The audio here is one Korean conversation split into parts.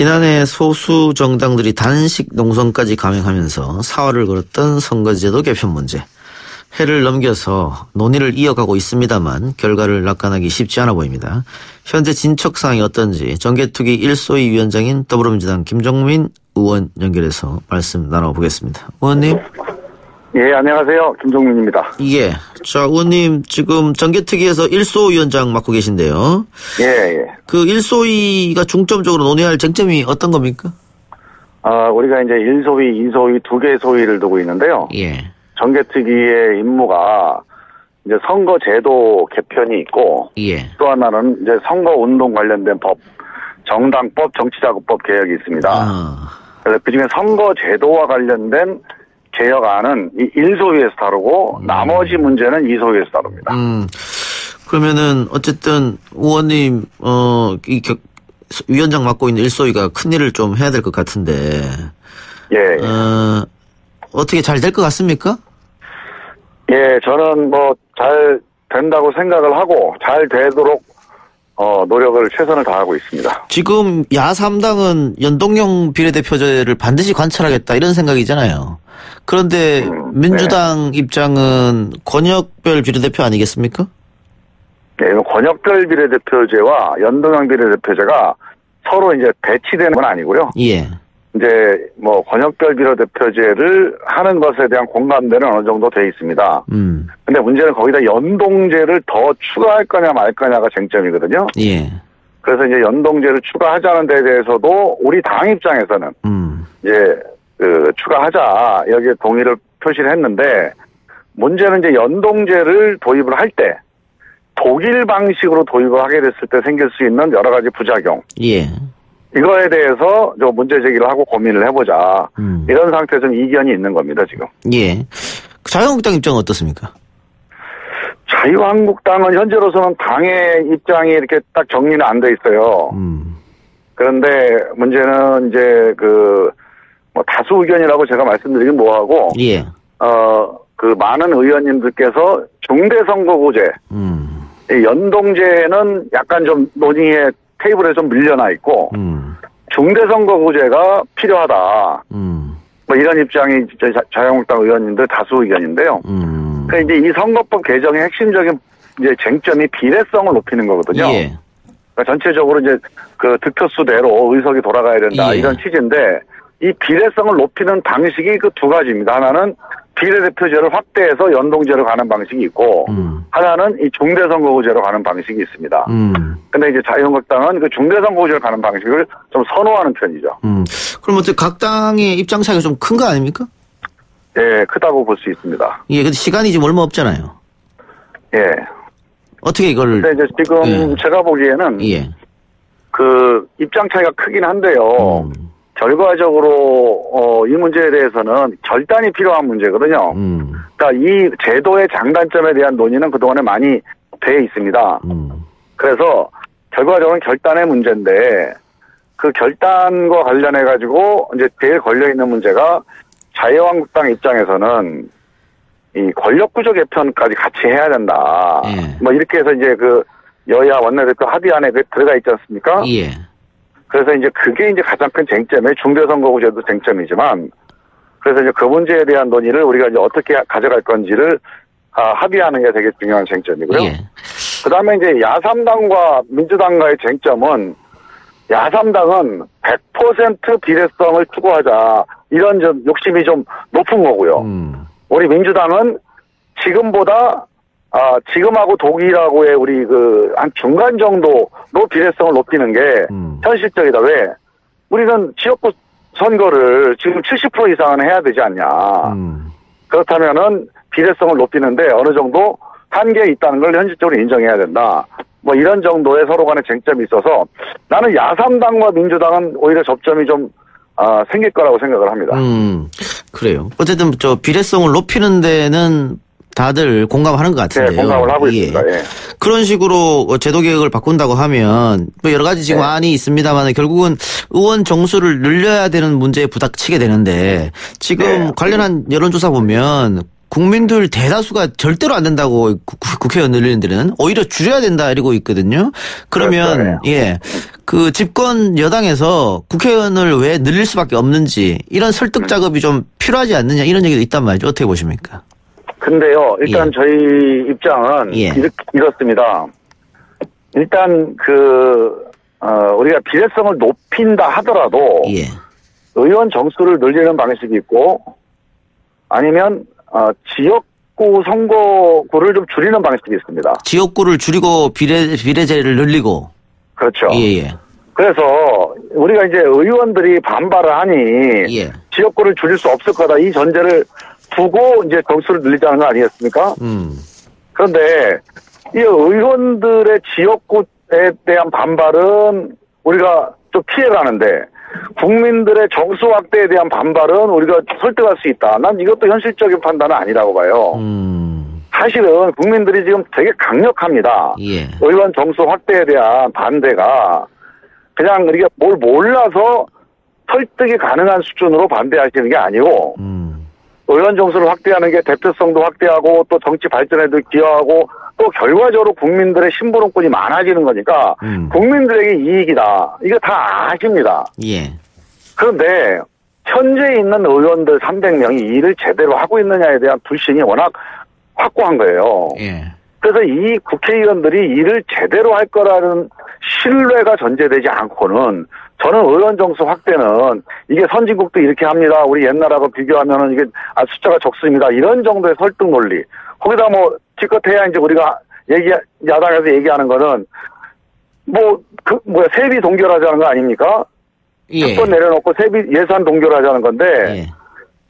지난해 소수 정당들이 단식 농성까지 감행하면서 사활을 걸었던 선거제도 개편 문제. 해를 넘겨서 논의를 이어가고 있습니다만 결과를 낙관하기 쉽지 않아 보입니다. 현재 진척 상황이 어떤지 정개특위 1소위 위원장인 더불어민주당 김종민 의원 연결해서 말씀 나눠보겠습니다. 의원님. 예, 안녕하세요. 김종민입니다. 예. 자, 의원님 지금 정개특위에서 1소 위원장 맡고 계신데요. 예. 그 1소위가 중점적으로 논의할 쟁점이 어떤 겁니까? 우리가 이제 1소위, 2소위, 2개 소위를 두고 있는데요. 예. 정개특위의 임무가 이제 선거제도 개편이 있고, 예. 또 하나는 이제 선거운동 관련된 법, 정당법, 정치자금법 개혁이 있습니다. 그래서 그중에 선거제도와 관련된 개혁안은 이 1소위에서 다루고 나머지 문제는 2소위에서 다룹니다. 그러면은 어쨌든 의원님 위원장 맡고 있는 1소위가 큰 일을 좀 해야 될 것 같은데. 예. 어떻게 잘 될 것 같습니까? 예, 저는 뭐 잘 된다고 생각을 하고 잘 되도록 노력을 최선을 다하고 있습니다. 지금 야3당은 연동형 비례대표제를 반드시 관철하겠다 이런 생각이잖아요. 그런데 민주당 네. 입장은 권역별 비례대표 아니겠습니까? 네, 권역별 비례대표제와 연동형 비례대표제가 서로 이제 배치되는 건 아니고요. 예. 이제 뭐 권역별 비례대표제를 하는 것에 대한 공감대는 어느 정도 돼 있습니다. 근데 문제는 거기다 연동제를 더 추가할 거냐 말 거냐가 쟁점이거든요. 예. 그래서 이제 연동제를 추가하자는 데 대해서도 우리 당 입장에서는 이제 추가하자 여기에 동의를 표시를 했는데 문제는 이제 연동제를 도입을 할 때 독일 방식으로 도입을 하게 됐을 때 생길 수 있는 여러 가지 부작용. 예. 이거에 대해서 좀 문제 제기를 하고 고민을 해보자. 이런 상태에서 좀 이견이 있는 겁니다, 지금. 예. 자유한국당 입장은 어떻습니까? 자유한국당은 현재로서는 당의 입장이 이렇게 딱 정리는 안 돼 있어요. 그런데 문제는 이제 뭐 다수 의견이라고 제가 말씀드리긴 뭐하고. 예. 많은 의원님들께서 중대선거구제. 연동제는 약간 좀 논의의 테이블에 좀 밀려나 있고, 중대선거구제가 필요하다. 뭐 이런 입장이 자유한국당 의원님들 다수 의견인데요. 그러니까 이제 이 선거법 개정의 핵심적인 이제 쟁점이 비례성을 높이는 거거든요. 예. 그러니까 전체적으로 이제 득표수대로 의석이 돌아가야 된다. 예. 이런 취지인데, 이 비례성을 높이는 방식이 그 두 가지입니다. 하나는 비례대표제를 확대해서 연동제로 가는 방식이 있고 하나는 이 중대선거구제로 가는 방식이 있습니다. 근데 이제 자유한국당은 그 중대선거구제로 가는 방식을 좀 선호하는 편이죠. 그럼 어떻게 각 당의 입장 차이가 좀 큰 거 아닙니까? 예, 크다고 볼 수 있습니다. 예, 근데 시간이 지금 얼마 없잖아요. 예. 어떻게 이걸? 근데 이제 지금 예. 제가 보기에는 예. 입장 차이가 크긴 한데요. 결과적으로 이 문제에 대해서는 결단이 필요한 문제거든요. 그러니까 이 제도의 장단점에 대한 논의는 그동안에 많이 돼 있습니다. 그래서 결과적으로는 결단의 문제인데 그 결단과 관련해 가지고 이제 제일 걸려 있는 문제가 자유한국당 입장에서는 이 권력구조 개편까지 같이 해야 된다. 예. 뭐 이렇게 해서 이제 여야 원내대표 합의안에 들어가 있지 않습니까? 예. 그래서 이제 그게 이제 가장 큰 쟁점에 중대선거구제도 쟁점이지만 그래서 이제 그 문제에 대한 논의를 우리가 이제 어떻게 가져갈 건지를 합의하는 게 되게 중요한 쟁점이고요. 예. 그다음에 이제 야3당과 민주당과의 쟁점은 야3당은 100% 비례성을 추구하자 이런 좀 욕심이 좀 높은 거고요. 우리 민주당은 지금보다 지금하고 독일하고의 우리 한 중간 정도로 비례성을 높이는 게 현실적이다. 왜? 우리는 지역구 선거를 지금 70% 이상은 해야 되지 않냐. 그렇다면은 비례성을 높이는데 어느 정도 한계에 있다는 걸 현실적으로 인정해야 된다. 뭐 이런 정도의 서로 간의 쟁점이 있어서 나는 야3당과 민주당은 오히려 접점이 좀 생길 거라고 생각을 합니다. 그래요. 어쨌든 비례성을 높이는 데는 다들 공감하는 것 같은데요. 네, 공감을 하고 있습니다. 예. 그런 식으로 제도 개혁을 바꾼다고 하면 뭐 여러 가지 지금 안이 있습니다만 결국은 의원 정수를 늘려야 되는 문제에 부닥치게 되는데 지금 관련한 여론조사 보면 국민들 대다수가 절대로 안 된다고 국회의원 늘리는데는 오히려 줄여야 된다 이러고 있거든요. 그러면 그렇죠. 예, 그 집권 여당에서 국회의원을 왜 늘릴 수밖에 없는지 이런 설득 작업이 좀 필요하지 않느냐 이런 얘기도 있단 말이죠. 어떻게 보십니까? 근데요, 일단 저희 입장은 이렇습니다. 일단 우리가 비례성을 높인다 하더라도 의원 정수를 늘리는 방식이 있고 아니면 지역구 선거구를 좀 줄이는 방식이 있습니다. 지역구를 줄이고 비례제를 늘리고. 그렇죠. 예. 그래서 우리가 이제 의원들이 반발을 하니 지역구를 줄일 수 없을 거다 이 전제를 두고 이제 정수를 늘리자는 거 아니겠습니까? 그런데 이 의원들의 지역구에 대한 반발은 우리가 좀 피해가는데 국민들의 정수 확대에 대한 반발은 우리가 설득할 수 있다. 난 이것도 현실적인 판단은 아니라고 봐요. 사실은 국민들이 지금 되게 강력합니다. 의원 정수 확대에 대한 반대가 그냥 우리가 뭘 몰라서 설득이 가능한 수준으로 반대하시는 게 아니고 의원 정수를 확대하는 게 대표성도 확대하고 또 정치 발전에도 기여하고 또 결과적으로 국민들의 심부름꾼이 많아지는 거니까 국민들에게 이익이다. 이거 다 아십니다. 그런데 현재 있는 의원들 300명이 일을 제대로 하고 있느냐에 대한 불신이 워낙 확고한 거예요. 그래서 이 국회의원들이 일을 제대로 할 거라는 신뢰가 전제되지 않고는 저는 의원 정수 확대는 이게 선진국도 이렇게 합니다. 우리 옛날하고 비교하면은 이게 숫자가 적습니다. 이런 정도의 설득 논리. 거기다 뭐 기껏해야 이제 우리가 야당에서 얘기하는 거는 세비 동결하자는 거 아닙니까? 특권 내려놓고 세비 예산 동결하자는 건데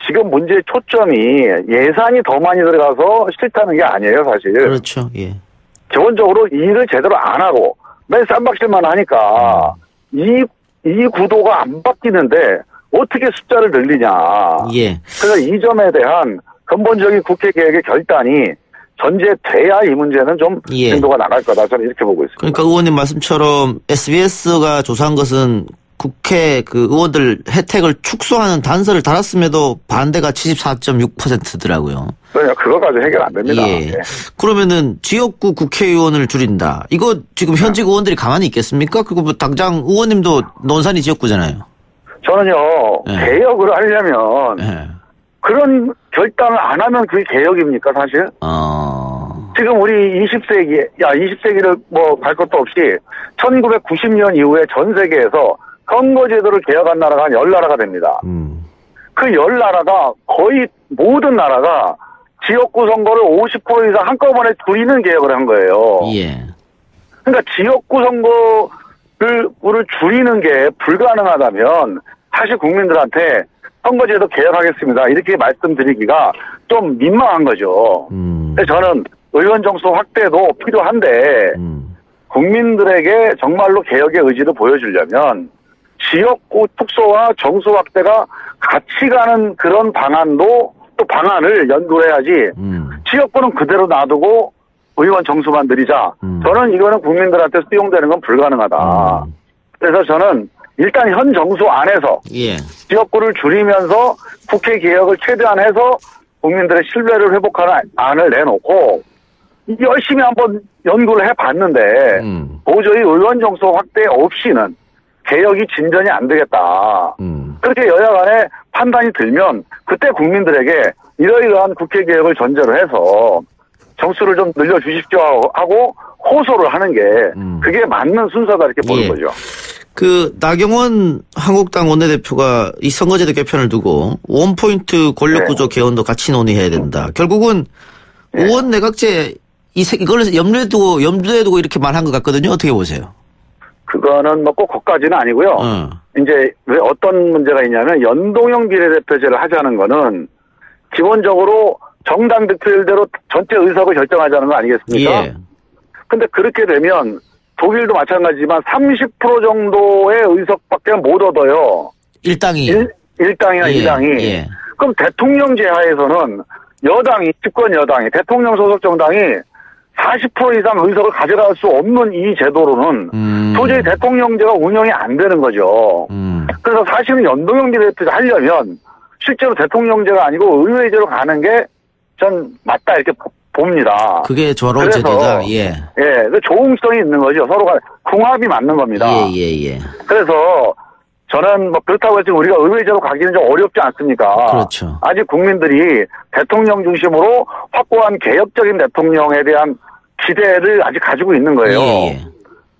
지금 문제의 초점이 예산이 더 많이 들어가서 싫다는 게 아니에요, 사실. 그렇죠. 기본적으로 일을 제대로 안 하고 맨 쌈박질만 하니까 이 구도가 안 바뀌는데 어떻게 숫자를 늘리냐. 그래서 이 점에 대한 근본적인 국회 개혁의 결단이 전제돼야 이 문제는 좀 진도가 나갈 거다. 저는 이렇게 보고 있습니다. 그러니까 의원님 말씀처럼 SBS가 조사한 것은 국회 의원들 혜택을 축소하는 단서를 달았음에도 반대가 74.6%더라고요. 그거까지 해결 안 됩니다. 그러면은 지역구 국회의원을 줄인다. 이거 지금 현직 의원들이 가만히 있겠습니까? 그리고 뭐 당장 의원님도 논산이 지역구잖아요. 저는요, 개혁을 하려면 그런 결단을 안 하면 그게 개혁입니까, 사실? 지금 우리 20세기를 갈 것도 없이 1990년 이후에 전 세계에서 선거제도를 개혁한 나라가 한 10나라가 됩니다. 그 10나라가 거의 모든 나라가 지역구 선거를 50% 이상 한꺼번에 줄이는 개혁을 한 거예요. 그러니까 지역구 선거를 줄이는 게 불가능하다면 사실 국민들한테 선거제도 개혁하겠습니다. 이렇게 말씀드리기가 좀 민망한 거죠. 그래서 저는 의원 정수 확대도 필요한데 국민들에게 정말로 개혁의 의지를 보여주려면 지역구 축소와 정수 확대가 같이 가는 그런 방안을 연구해야지 지역구는 그대로 놔두고 의원 정수만 늘리자. 저는 이거는 국민들한테 수용되는 건 불가능하다. 그래서 저는 일단 현 정수 안에서 지역구를 줄이면서 국회 개혁을 최대한 해서 국민들의 신뢰를 회복하는 안을 내놓고 열심히 한번 연구를 해봤는데 도저히 의원 정수 확대 없이는 개혁이 진전이 안 되겠다. 그렇게 여야 간에 판단이 들면 그때 국민들에게 이러이러한 국회 개혁을 전제로 해서 정수를 좀 늘려주십시오 하고 호소를 하는 게 그게 맞는 순서다 이렇게 보는 거죠. 나경원 한국당 원내대표가 이 선거제도 개편을 두고 원포인트 권력구조 개헌도 같이 논의해야 된다. 결국은 의원 내각제 이걸 염두에 두고 이렇게 말한 것 같거든요. 어떻게 보세요? 그거는 꼭 그것까지는 아니고요. 이제 왜 어떤 문제가 있냐면 연동형 비례대표제를 하자는 거는 기본적으로 정당 득표율대로 전체 의석을 결정하자는 거 아니겠습니까? 근데 그렇게 되면 독일도 마찬가지지만 30% 정도의 의석밖에 못 얻어요. 일당이 2당이. 그럼 대통령제 하에서는 집권 여당이 대통령 소속 정당이 40% 이상 의석을 가져갈 수 없는 이 제도로는 도저히 대통령제가 운영이 안 되는 거죠. 그래서 사실은 연동형 비례대표제 하려면 실제로 대통령제가 아니고 의회제로 가는 게 전 맞다 이렇게 봅니다. 그게 조화로운 제도다. 예. 예, 그 조응성이 있는 거죠. 서로가 궁합이 맞는 겁니다. 예. 그래서 저는 뭐 그렇다고 해서 우리가 의회제로 가기는 좀 어렵지 않습니까? 그렇죠. 아직 국민들이 대통령 중심으로 확고한 개혁적인 대통령에 대한 기대를 아직 가지고 있는 거예요. 예.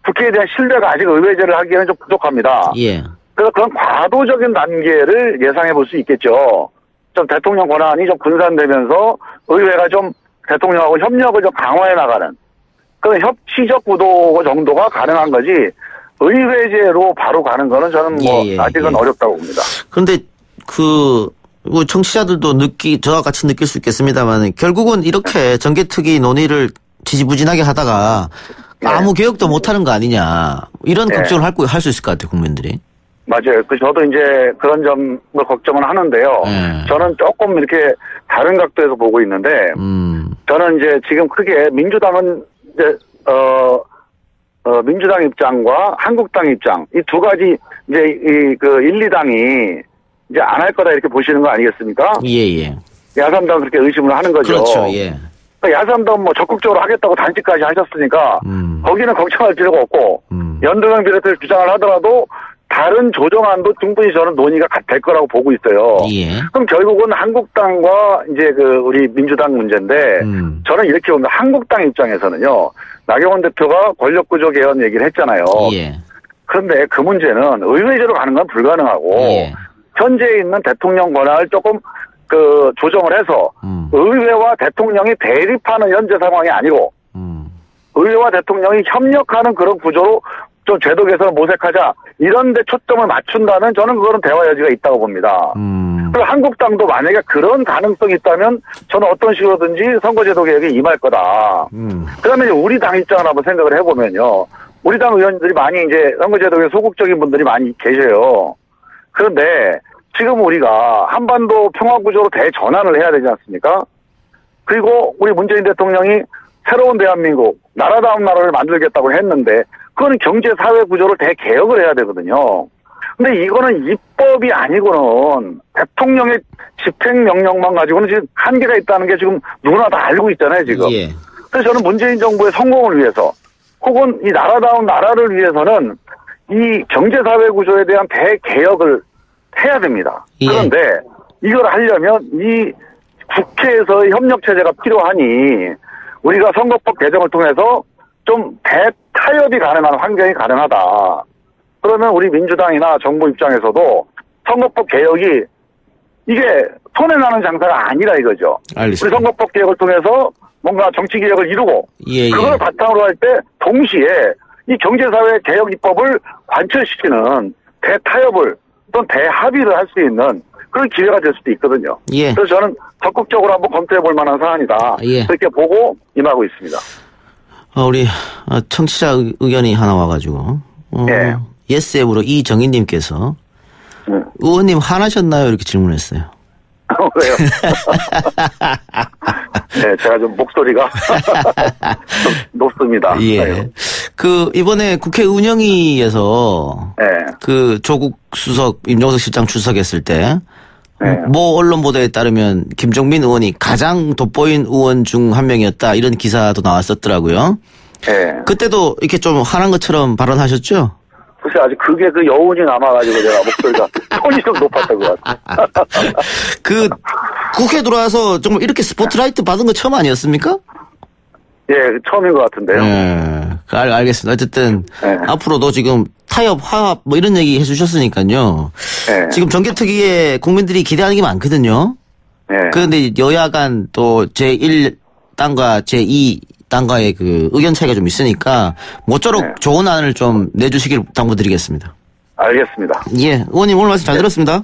국회에 대한 신뢰가 아직 의회제를 하기에는 좀 부족합니다. 예. 그래서 그런 과도적인 단계를 예상해 볼 수 있겠죠. 좀 대통령 권한이 좀 분산되면서 의회가 좀 대통령하고 협력을 좀 강화해 나가는 그런 협치적 구도 정도가 가능한 거지 의회제로 바로 가는 거는 저는 뭐 아직은 어렵다고 봅니다. 그런데 뭐 청취자들도 저와 같이 느낄 수 있겠습니다만 결국은 이렇게 정개특위 논의를 지지부진하게 하다가 아무 개혁도 못하는 거 아니냐 이런 걱정을 할 수 있을 것 같아요 국민들이. 맞아요. 저도 이제 그런 점을 걱정은 하는데요. 저는 조금 이렇게 다른 각도에서 보고 있는데, 저는 이제 지금 크게 민주당은 이제, 민주당 입장과 한국당 입장, 이 두 가지 이제 1, 2당이 이제 안 할 거다 이렇게 보시는 거 아니겠습니까? 예. 야3당은 그렇게 의심을 하는 거죠. 그렇죠. 예. 야3당은 뭐 적극적으로 하겠다고 단식까지 하셨으니까, 거기는 걱정할 필요가 없고, 연동형 비례대표 주장을 하더라도, 다른 조정안도 충분히 저는 논의가 될 거라고 보고 있어요. 예. 그럼 결국은 한국당과 이제 우리 민주당 문제인데, 저는 이렇게 보면 한국당 입장에서는요, 나경원 대표가 권력구조 개헌 얘기를 했잖아요. 예. 그런데 그 문제는 의회제로 가는 건 불가능하고, 현재 있는 대통령 권한을 조금 조정을 해서, 의회와 대통령이 대립하는 현재 상황이 아니고, 의회와 대통령이 협력하는 그런 구조로 좀 제도 개선을 모색하자 이런 데 초점을 맞춘다면 저는 그거는 대화 여지가 있다고 봅니다. 그리고 한국당도 만약에 그런 가능성이 있다면 저는 어떤 식으로든지 선거제도 개혁에 임할 거다. 그다음에 우리 당 입장을 한번 생각을 해보면요. 우리 당 의원들이 많이 이제 선거제도에 소극적인 분들이 많이 계셔요. 그런데 지금 우리가 한반도 평화구조로 대전환을 해야 되지 않습니까? 그리고 우리 문재인 대통령이 새로운 대한민국, 나라다운 나라를 만들겠다고 했는데 그거는 경제 사회 구조를 대개혁을 해야 되거든요. 근데 이거는 입법이 아니고는 대통령의 집행명령만 가지고는 지금 한계가 있다는 게 지금 누구나 다 알고 있잖아요, 지금. 예. 그래서 저는 문재인 정부의 성공을 위해서 혹은 이 나라다운 나라를 위해서는 이 경제 사회 구조에 대한 대개혁을 해야 됩니다. 예. 그런데 이걸 하려면 이 국회에서의 협력체제가 필요하니 우리가 선거법 개정을 통해서 좀 대타협이 가능한 환경이 가능하다. 그러면 우리 민주당이나 정부 입장에서도 선거법 개혁이 이게 손해나는 장사가 아니라 이거죠. 알겠습니다. 우리 선거법 개혁을 통해서 뭔가 정치 개혁을 이루고 그걸 바탕으로 할 때 동시에 이 경제사회 개혁 입법을 관철시키는 대타협을 또는 대합의를 할 수 있는 그런 기회가 될 수도 있거든요. 예. 그래서 저는 적극적으로 한번 검토해 볼 만한 사안이다. 그렇게 보고 임하고 있습니다. 우리 청취자 의견이 하나 와가지고 예스앱으로 이정희님께서 의원님 화나셨나요? 이렇게 질문했어요. 왜요? 네, 제가 좀 목소리가 좀 높습니다. 예. 이번에 국회 운영위에서 조국 수석, 임종석 실장 출석했을 때 모 언론 보도에 따르면 김종민 의원이 가장 돋보인 의원 중 한 명이었다 이런 기사도 나왔었더라고요. 그때도 이렇게 좀 화난 것처럼 발언하셨죠? 글쎄 아직 그게 여운이 남아가지고 제가 목소리가 톤이 좀 높았던 것 같아요. 국회 들어와서 정말 이렇게 스포트라이트 받은 거 처음 아니었습니까? 예, 처음인 것 같은데요. 알겠습니다. 어쨌든 앞으로도 지금 타협, 화합 뭐 이런 얘기 해주셨으니까요. 지금 정개특위에 국민들이 기대하는 게 많거든요. 그런데 여야 간 또 제1당과 제2당과의 의견 차이가 좀 있으니까 모쪼록 좋은 안을 좀 내주시길 당부드리겠습니다. 알겠습니다. 예, 의원님 오늘 말씀 잘 들었습니다.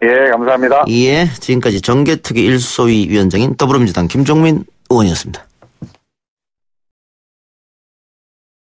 예, 감사합니다. 예, 지금까지 정개특위 1소위 위원장인 더불어민주당 김종민 의원이었습니다.